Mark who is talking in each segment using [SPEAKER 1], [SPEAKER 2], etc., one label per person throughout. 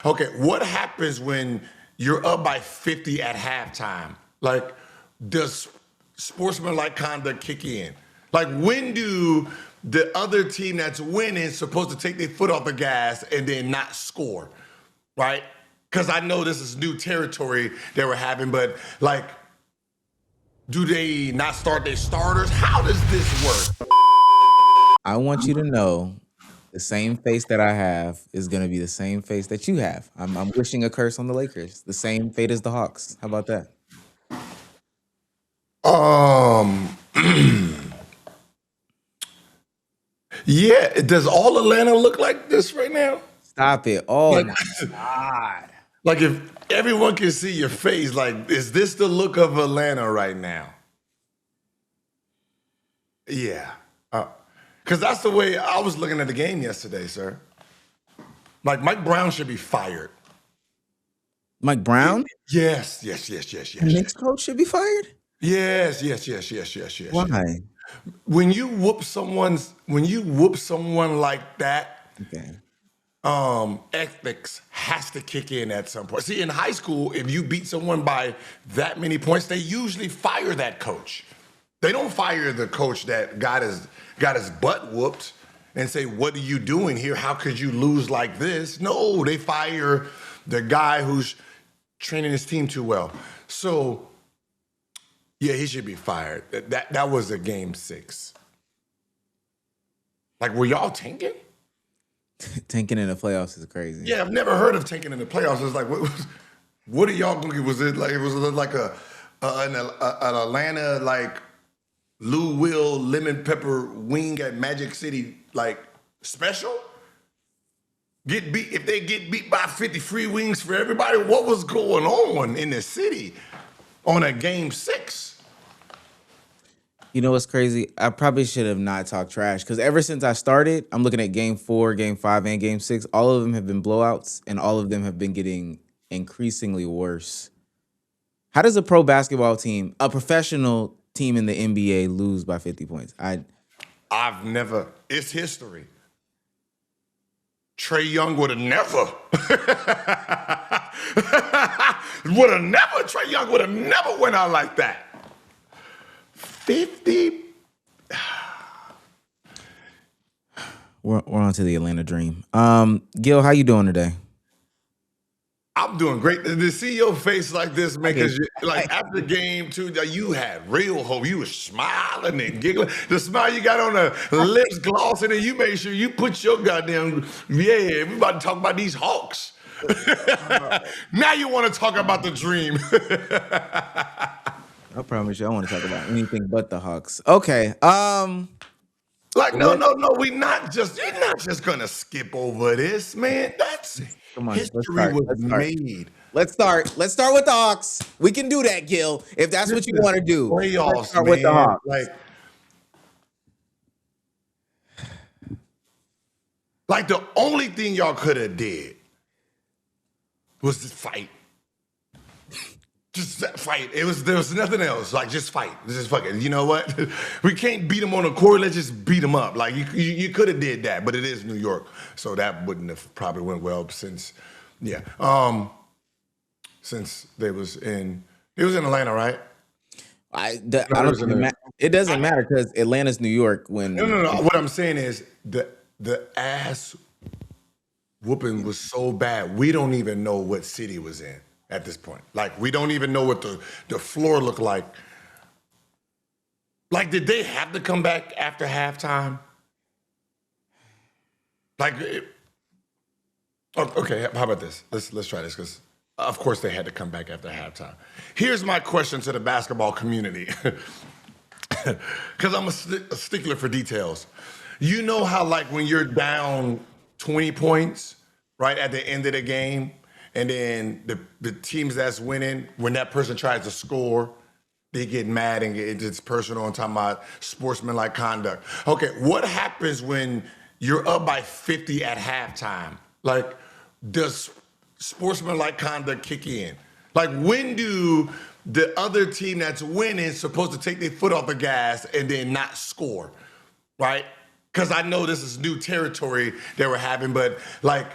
[SPEAKER 1] Okay, what happens when you're up by 50 at halftime? Like, does sportsmanlike conduct kick in? Like, when do the other team that's winning supposed to take their foot off the gas and then not score, right? Because I know this is new territory that we're having, but like, do they not start their starters? How does this work?
[SPEAKER 2] I want you to know the same face that I have is going to be the same face that you have. I'm wishing a curse on the Lakers. The same fate as the Hawks. How about that?
[SPEAKER 1] Um, yeah. Does all Atlanta look like this right now?
[SPEAKER 2] Stop it. Oh
[SPEAKER 1] Like,
[SPEAKER 2] my God.
[SPEAKER 1] like if everyone can see your face, like, is this the look of Atlanta right now? Yeah. Because that's the way I was looking at the game yesterday, sir. Like, Mike Brown should be fired.
[SPEAKER 2] Mike Brown,
[SPEAKER 1] Yes, yes, yes, yes,
[SPEAKER 2] the
[SPEAKER 1] yes, yes.
[SPEAKER 2] Knicks coach, should be fired?
[SPEAKER 1] Yes, yes, yes, yes, yes, yes, yes.
[SPEAKER 2] Why?
[SPEAKER 1] When you whoop someone like that,
[SPEAKER 2] Okay.
[SPEAKER 1] ethics has to kick in at some point. See, in high school, if you beat someone by that many points, they usually fire that coach. They don't fire the coach that got his butt whooped and say, "What are you doing here? How could you lose like this?" No, they fire the guy who's training his team too well. So, yeah, he should be fired. That was a game 6. Like, were y'all tanking?
[SPEAKER 2] Tanking in the playoffs is crazy.
[SPEAKER 1] Yeah, I've never heard of tanking in the playoffs. It's like, what are y'all going to get? Was it like an Atlanta like Lou Will lemon pepper wing at Magic City like special? Get beat if they get beat by 50 free wings for everybody. What was going on in the city on a game 6?
[SPEAKER 2] You know what's crazy? I probably should have not talked trash because ever since I started, I'm looking at game 4, game 5, and game 6. All of them have been blowouts, and all of them have been getting increasingly worse. How does a pro basketball team, a professional team in the NBA, lose by 50 points?
[SPEAKER 1] I've never. It's history. Trey Young would have never. Trey Young would have never went out like that. 50.
[SPEAKER 2] We're on to the Atlanta Dream. Gil, how you doing today?
[SPEAKER 1] I'm doing great. To see your face like this, man,
[SPEAKER 2] Okay.
[SPEAKER 1] because like after game 2, you had real hope. You were smiling and giggling. The smile you got on the lips glossing, and you made sure you put your goddamn, yeah, we about to talk about these Hawks. Now you want to talk about the dream.
[SPEAKER 2] I promise you, I want to talk about anything but the Hawks. Okay.
[SPEAKER 1] Like, no,
[SPEAKER 2] Let
[SPEAKER 1] no, no, you're not just gonna skip over this, man. That's
[SPEAKER 2] Come on, let's
[SPEAKER 1] history
[SPEAKER 2] start.
[SPEAKER 1] was
[SPEAKER 2] Let's start.
[SPEAKER 1] made.
[SPEAKER 2] Let's start. Let's start with the Hawks. We can do that, Gil, if that's
[SPEAKER 1] This
[SPEAKER 2] what you
[SPEAKER 1] is
[SPEAKER 2] want to do. Let's
[SPEAKER 1] playoffs,
[SPEAKER 2] start with the
[SPEAKER 1] man.
[SPEAKER 2] Hawks.
[SPEAKER 1] Like the only thing y'all could have did was just fight. Just fight. There was nothing else. Like, just fight. Just fuck it. You know what? We can't beat them on the court. Let's just beat them up. Like, you could have did that, but it is New York, so that wouldn't have probably went well since, yeah. Since it was in Atlanta, right?
[SPEAKER 2] I
[SPEAKER 1] No, it
[SPEAKER 2] don't
[SPEAKER 1] was
[SPEAKER 2] think
[SPEAKER 1] in
[SPEAKER 2] it doesn't matter because Atlanta's New York.
[SPEAKER 1] No, no, no. What I'm saying is the ass whooping was so bad. We don't even know what city it was in at this point. Like, we don't even know what the floor looked like. Like, did they have to come back after halftime? Like, okay. How about this? Let's try this because, of course, they had to come back after halftime. Here's my question to the basketball community, because I'm a stickler for details. You know how, like, when you're down 20 points, right, at the end of the game, and then the teams that's winning, when that person tries to score, they get mad and it's personal and talking about sportsmanlike conduct. Okay, what happens when you're up by 50 at halftime? Like, does sportsmanlike conduct kick in? Like, when do the other team that's winning supposed to take their foot off the gas and then not score, right? Because I know this is new territory that we're having, but like,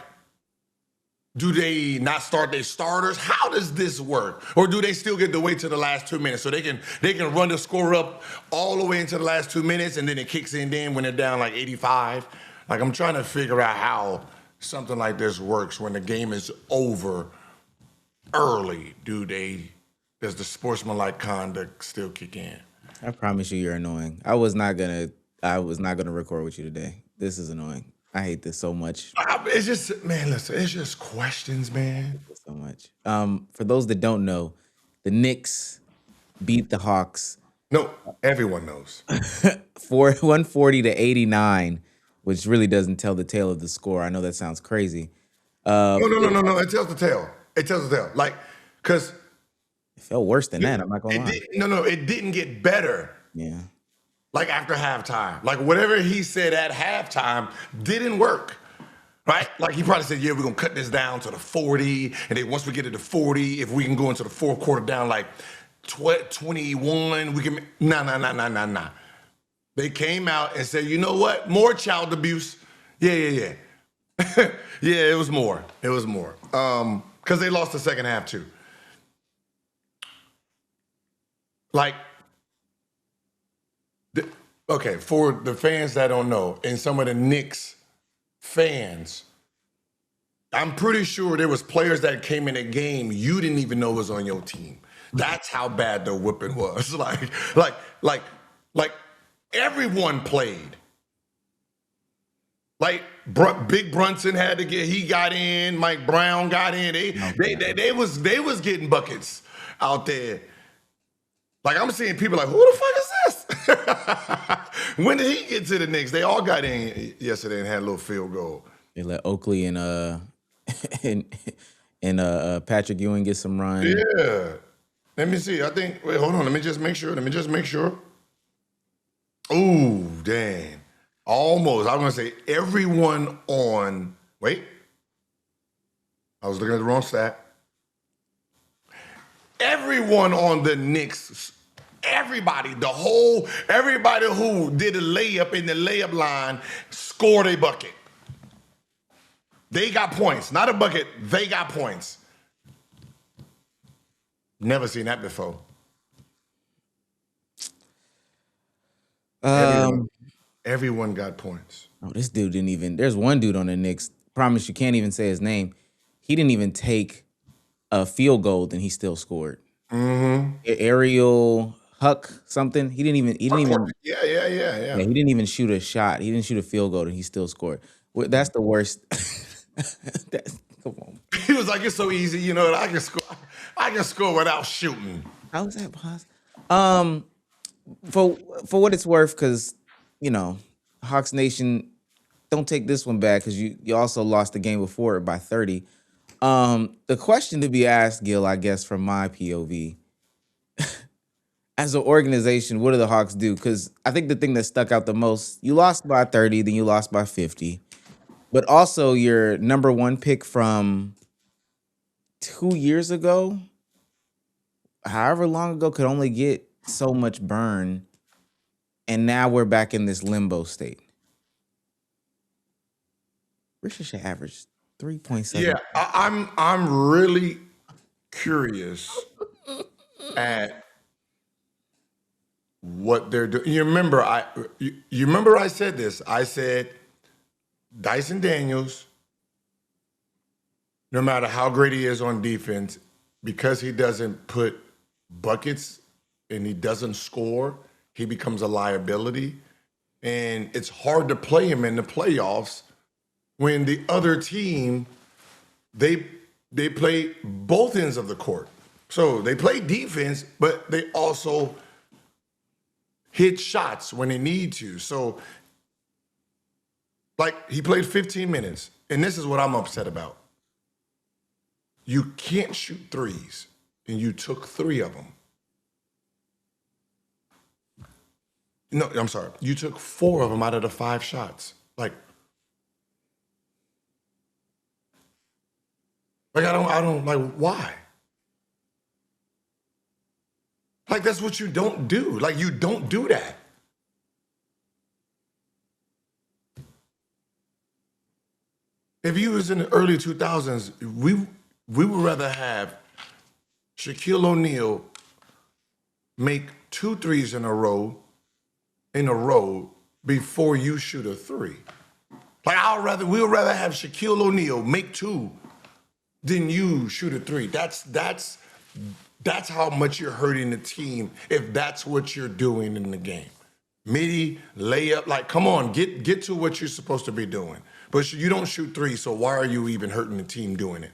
[SPEAKER 1] Do they not start their starters? How does this work? Or do they still get to wait to the last 2 minutes so they can run the score up all the way into the last 2 minutes and then it kicks in then when they're down like 85? Like I'm trying to figure out how something like this works when the game is over early. Does the sportsmanlike conduct still kick in?
[SPEAKER 2] I promise you, you're annoying. I was not gonna record with you today. This is annoying. I hate this so much.
[SPEAKER 1] It's just, man, listen, it's just questions, man.
[SPEAKER 2] So much. For those that don't know, the Knicks beat the Hawks
[SPEAKER 1] No, everyone knows.
[SPEAKER 2] for 140 to 89, which really doesn't tell the tale of the score. I know that sounds crazy.
[SPEAKER 1] No. It tells the tale. It tells the tale. Like, because
[SPEAKER 2] It felt worse than that. I'm not gonna lie.
[SPEAKER 1] it didn't get better.
[SPEAKER 2] Yeah.
[SPEAKER 1] Like after halftime. Like whatever he said at halftime didn't work. Right? Like he probably said, yeah, we're gonna cut this down to the 40. And then once we get it to 40, if we can go into the fourth quarter down like 21, we can nah. They came out and said, you know what? More child abuse. Yeah. Yeah, it was more. It was more. Because they lost the second half too. Like, okay, for the fans that don't know, and some of the Knicks fans, I'm pretty sure there was players that came in a game you didn't even know was on your team. That's how bad the whipping was. Like everyone played. Like Big Brunson had to he got in. Mike Brown got in. They was getting buckets out there. Like I'm seeing people like, who the fuck is this? When did he get to the Knicks? They all got in yesterday and had a little field goal.
[SPEAKER 2] They let Oakley and Patrick Ewing get some run.
[SPEAKER 1] Yeah. Let me see. Wait, hold on. Let me just make sure. Ooh, dang. Almost. I was going to say everyone on. Wait. I was looking at the wrong stat. Everyone on the Knicks, everybody who did a layup in the layup line scored a bucket. They got points. Not a bucket. They got points. Never seen that before. Everyone got points.
[SPEAKER 2] Oh, this dude didn't even. There's one dude on the Knicks. Promise you can't even say his name. He didn't even take a field goal, and he still scored.
[SPEAKER 1] Mm-hmm.
[SPEAKER 2] Ariel Huck something. He didn't even.
[SPEAKER 1] Yeah.
[SPEAKER 2] He didn't even shoot a shot. He didn't shoot a field goal, and he still scored. Well, that's the worst. Come on.
[SPEAKER 1] He was like, it's so easy, you know, I can score without shooting.
[SPEAKER 2] How is that possible? For what it's worth, because you know, Hawks Nation, don't take this one back because you also lost the game before it by 30. The question to be asked, Gil, I guess from my POV, as an organization, what do the Hawks do? Because I think the thing that stuck out the most, you lost by 30, then you lost by 50. But also your number one pick from 2 years ago, however long ago, could only get so much burn. And now we're back in this limbo state. Richard should average 3.7.
[SPEAKER 1] Yeah, I'm really curious at what they're doing. You remember I said this. I said Dyson Daniels, no matter how great he is on defense, because he doesn't put buckets and he doesn't score, he becomes a liability. And it's hard to play him in the playoffs when the other team, they play both ends of the court. So they play defense, but they also hit shots when they need to. So, like, he played 15 minutes, and this is what I'm upset about. You can't shoot threes, and you took 3 of them. No, I'm sorry. You took 4 of them out of the 5 shots. Like I don't, like, why? Like, that's what you don't do. Like, you don't do that. If you was in the early 2000s, we would rather have Shaquille O'Neal make 2 threes in a row before you shoot a three. Like we would rather have Shaquille O'Neal make 2 than you shoot a three. That's how much you're hurting the team if that's what you're doing in the game. Midi, layup, like come on, get to what you're supposed to be doing. But you don't shoot 3, so why are you even hurting the team doing it?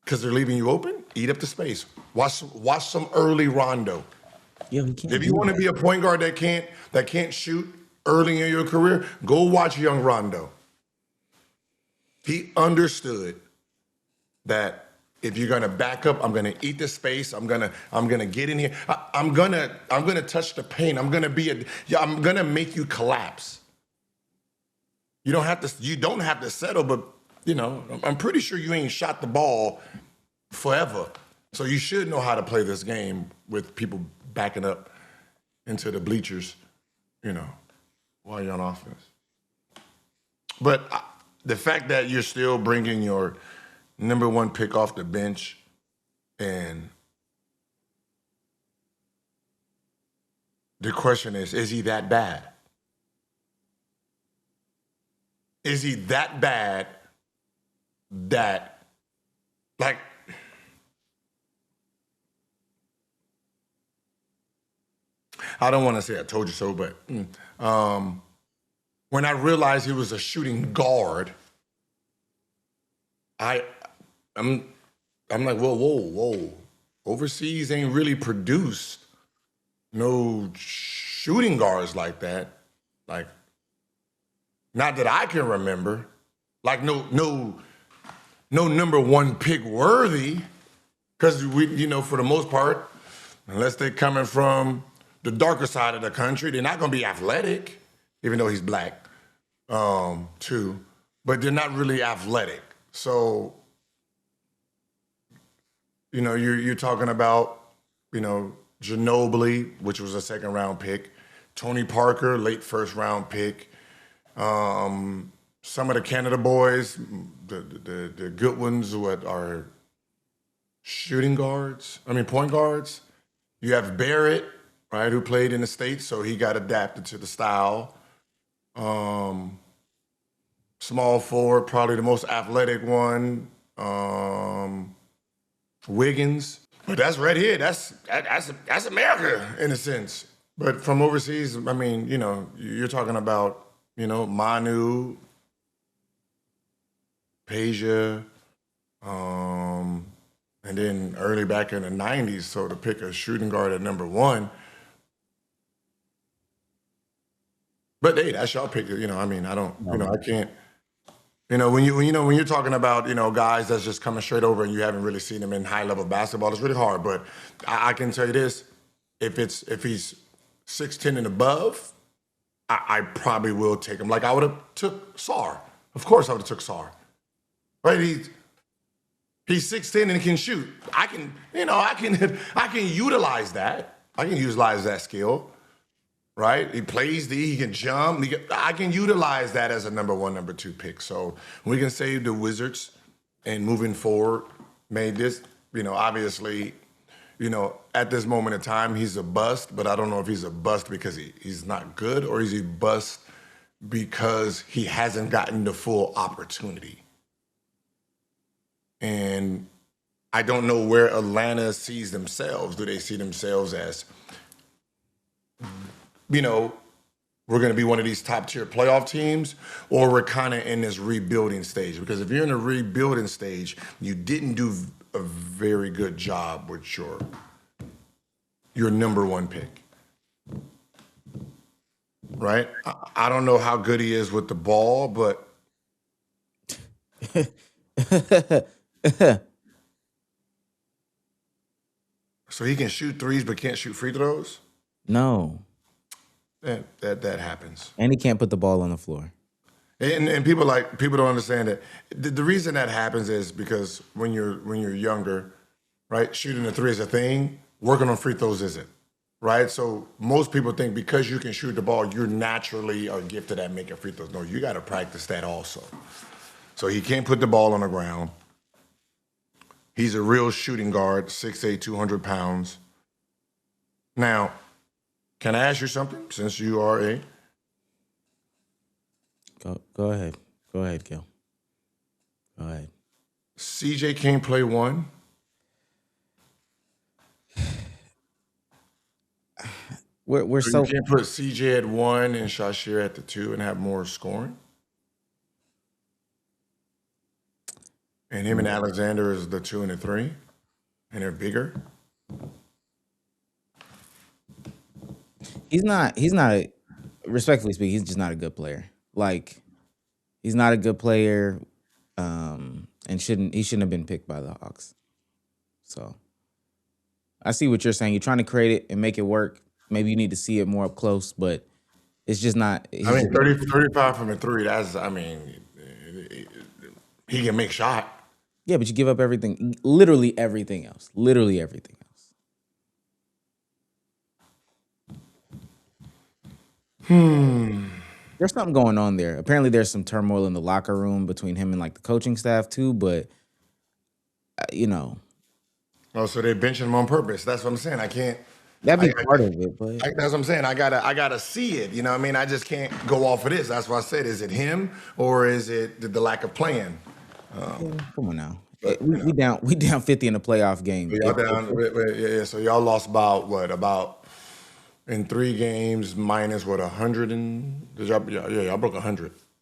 [SPEAKER 1] Because they're leaving you open? Eat up the space. Watch some early Rondo.
[SPEAKER 2] Yo, he can't.
[SPEAKER 1] If you want to be a point guard that can't shoot early in your career, go watch young Rondo. He understood that if you're gonna back up, I'm gonna eat the space. I'm gonna get in here. I'm gonna touch the paint. I'm gonna make you collapse. You don't have to settle, but I'm pretty sure you ain't shot the ball forever. So you should know how to play this game with people backing up into the bleachers, while you're on offense. But the fact that you're still bringing your number 1 pick off the bench and the question is he that bad? Is he that bad that, like, I don't want to say I told you so, but when I realized he was a shooting guard, I'm like, whoa. Overseas ain't really produced no shooting guards like that. Like, not that I can remember. Like, no number 1 pick worthy. Because for the most part, unless they're coming from the darker side of the country, they're not going to be athletic, even though he's black, too. But they're not really athletic. So, you're talking about, Ginobili, which was a 2nd round pick, Tony Parker, late 1st round pick, some of the Canada boys, the good ones who are point guards. You have Barrett, right, who played in the States, so he got adapted to the style. Small forward, probably the most athletic one, Wiggins. But that's right here. That's America in a sense. But from overseas, you're talking about, Manu, Peja, and then early back in the 90s, so to pick a shooting guard at number 1. But hey, that's y'all pick. I don't. I can't. When you're talking about guys that's just coming straight over and you haven't really seen them in high level basketball, it's really hard. But I can tell you this: if he's 6'10" and above, I probably will take him. Like I would have took Sar. Of course, I would have took Sar. Right? He's 6'10" and he can shoot. I can utilize that. I can utilize that skill. Right? He plays he can jump. I can utilize that as a number 1, number 2 pick. So we can say the Wizards and moving forward made this, obviously, at this moment in time, he's a bust, but I don't know if he's a bust because he's not good or is he bust because he hasn't gotten the full opportunity. And I don't know where Atlanta sees themselves. Do they see themselves as, we're going to be one of these top-tier playoff teams, or we're kind of in this rebuilding stage? Because if you're in a rebuilding stage, you didn't do a very good job with your number 1 pick. Right? I don't know how good he is with the ball, but... So he can shoot threes but can't shoot free throws?
[SPEAKER 2] No.
[SPEAKER 1] That happens.
[SPEAKER 2] And he can't put the ball on the floor.
[SPEAKER 1] And people don't understand that. The reason that happens is because when you're younger, right, shooting a three is a thing, working on free throws isn't. Right? So most people think because you can shoot the ball, you're naturally are gifted at making free throws. No, you got to practice that also. So he can't put the ball on the ground. He's a real shooting guard, 6'8", 200 pounds. Now, can I ask you something? Since you are a
[SPEAKER 2] Go ahead. Go ahead, Gil. Go ahead.
[SPEAKER 1] CJ can't play one.
[SPEAKER 2] We're
[SPEAKER 1] So
[SPEAKER 2] so
[SPEAKER 1] you can't put CJ at one and Shashir at the two and have more scoring. And him and Alexander is the 2 and the 3, and they're bigger.
[SPEAKER 2] he's not respectfully speaking, he's just not a good player. Like, he's not a good player, and he shouldn't have been picked by the Hawks. So I see what you're saying. You're trying to create it and make it work. Maybe you need to see it more up close, but it's just not.
[SPEAKER 1] I mean, 35 from the 3, he can make shot.
[SPEAKER 2] Yeah, but you give up everything, literally everything else. Literally everything else. There's something going on there. Apparently, there's some turmoil in the locker room between him and like the coaching staff too. But
[SPEAKER 1] Oh, so they're benching him on purpose. That's what I'm saying. I can't.
[SPEAKER 2] that'd be part of it. But
[SPEAKER 1] That's what I'm saying. I gotta see it. You know what I mean? I just can't go off of this. That's why I said, is it him or is it the lack of playing?
[SPEAKER 2] come on now, we down 50 in the playoff game.
[SPEAKER 1] Y'all down, yeah. So y'all lost about in 3 games minus 100 and y'all broke 100.